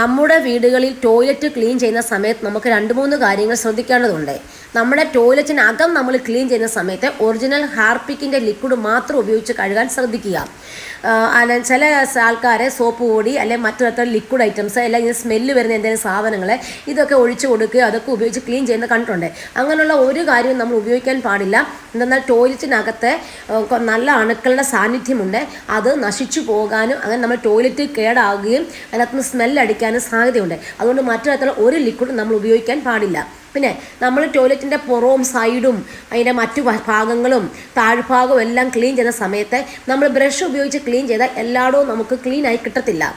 നമ്മുടെ വീടുകളിൽ toilet clean ചെയ്യുന്ന സമയത്ത് നമുക്ക് 2-3 കാര്യങ്ങൾ ശ്രദ്ധിക്കേണ്ടതുണ്ട്. നമ്മുടെ ടോയ്ലറ്റിനകം നമ്മൾ ക്ലീൻ ചെയ്യുന്ന സമയത്ത് ഒറിജിനൽ ഹാർപിക്കിൻ്റെ ലിക്വിഡ് മാത്രം ഉപയോഗിച്ച് കഴുകാൻ ശ്രദ്ധിക്കുക. ചില ആൾക്കാരെ സോപ്പ് പൊടി അല്ലെങ്കിൽ മറ്റു തരത്തിലുള്ള ലിക്വിഡ് ഐറ്റംസ് അല്ലെങ്കിൽ സ്മെല്ല് വരുന്ന എന്തെങ്കിലും സാധനങ്ങൾ ഇതൊക്കെ ഒഴിച്ച് കൊടുക്കുക, അതൊക്കെ ഉപയോഗിച്ച് ക്ലീൻ ചെയ്യുന്ന കണ്ടിട്ടുണ്ട്. അങ്ങനെയുള്ള ഒരു കാര്യവും നമ്മൾ ഉപയോഗിക്കാൻ പാടില്ല. എന്തെന്നാൽ ടോയ്ലറ്റിനകത്ത് നല്ല അണുക്കളുടെ സാന്നിധ്യമുണ്ട്. അത് നശിച്ചു പോകാനും അങ്ങനെ നമ്മൾ ടോയ്ലറ്റ് കേടാവുകയും അതിനകത്തുനിന്ന് സ്മെല്ലടിക്കാനും സാധ്യതയുണ്ട്. അതുകൊണ്ട് മറ്റു തരത്തിലുള്ള ഒരു ലിക്വിഡ് നമ്മൾ ഉപയോഗിക്കാൻ പാടില്ല. പിന്നെ നമ്മൾ ടോയ്ലറ്റിൻ്റെ പുറവും സൈഡും അതിൻ്റെ മറ്റു ഭാഗങ്ങളും താഴ്ഭാഗവും എല്ലാം ക്ലീൻ ചെയ്യുന്ന സമയത്ത് നമ്മൾ ബ്രഷ് ഉപയോഗിച്ച് ക്ലീൻ ചെയ്താൽ എല്ലായിടവും നമുക്ക് ക്ലീനായി കിട്ടത്തില്ല.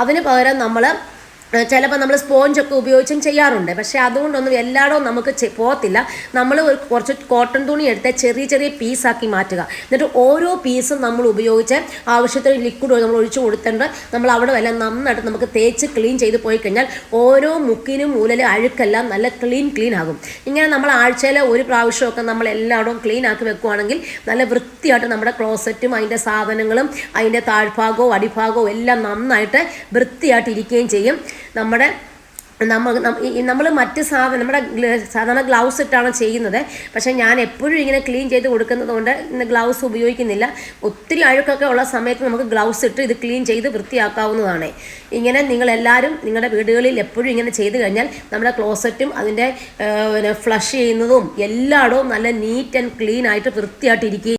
അതിന് പകരം നമ്മൾ ചിലപ്പോൾ നമ്മൾ സ്പോഞ്ചൊക്കെ ഉപയോഗിച്ചും ചെയ്യാറുണ്ട്. പക്ഷേ അതുകൊണ്ടൊന്നും എല്ലായിടവും നമുക്ക് പോകത്തില്ല. നമ്മൾ കുറച്ച് കോട്ടൺ തുണി എടുത്ത് ചെറിയ ചെറിയ പീസാക്കി മാറ്റുക. എന്നിട്ട് ഓരോ പീസും നമ്മൾ ഉപയോഗിച്ച് ആവശ്യത്തിന് ലിക്വിഡ് നമ്മൾ ഒഴിച്ചു കൊടുത്തിട്ട് നമ്മൾ അവിടെ എല്ലാം നന്നായിട്ട് നമുക്ക് തേച്ച് ക്ലീൻ ചെയ്ത് പോയി കഴിഞ്ഞാൽ ഓരോ മുക്കിനും മൂലയിലും അഴുക്കെല്ലാം നല്ല ക്ലീൻ ആകും. ഇങ്ങനെ നമ്മൾ ആഴ്ചയിൽ ഒരു പ്രാവശ്യമൊക്കെ നമ്മൾ എല്ലായിടവും ക്ലീൻ ആക്കി വെക്കുകയാണെങ്കിൽ നല്ല വൃത്തിയായിട്ട് നമ്മുടെ ക്ലോസറ്റും അതിൻ്റെ സാധനങ്ങളും അതിൻ്റെ താഴ്ഭാഗവും അടിഭാഗവും എല്ലാം നന്നായിട്ട് വൃത്തിയായിട്ട് ഇരിക്കുകയും ചെയ്യും. നമ്മൾ മറ്റ് നമ്മുടെ സാധാരണ ഗ്ലൗസ് ഇട്ടാണ് ചെയ്യുന്നത്. പക്ഷേ ഞാൻ എപ്പോഴും ഇങ്ങനെ ക്ലീൻ ചെയ്ത് കൊടുക്കുന്നത് കൊണ്ട് ഇന്ന് ഗ്ലൗസ് ഉപയോഗിക്കുന്നില്ല. ഒത്തിരി അഴുക്കൊക്കെ ഉള്ള സമയത്ത് നമുക്ക് ഗ്ലൗസ് ഇട്ട് ഇത് ക്ലീൻ ചെയ്ത് വൃത്തിയാക്കാവുന്നതാണ്. ഇങ്ങനെ നിങ്ങളെല്ലാവരും നിങ്ങളുടെ വീടുകളിൽ എപ്പോഴും ഇങ്ങനെ ചെയ്ത് കഴിഞ്ഞാൽ നമ്മുടെ ക്ലോസറ്റും അതിൻ്റെ ഫ്ലഷ് ചെയ്യുന്നതും എല്ലായിടവും നല്ല നീറ്റ് ആൻഡ് ക്ലീൻ ആയിട്ട് വൃത്തിയായിട്ടിരിക്കുകയും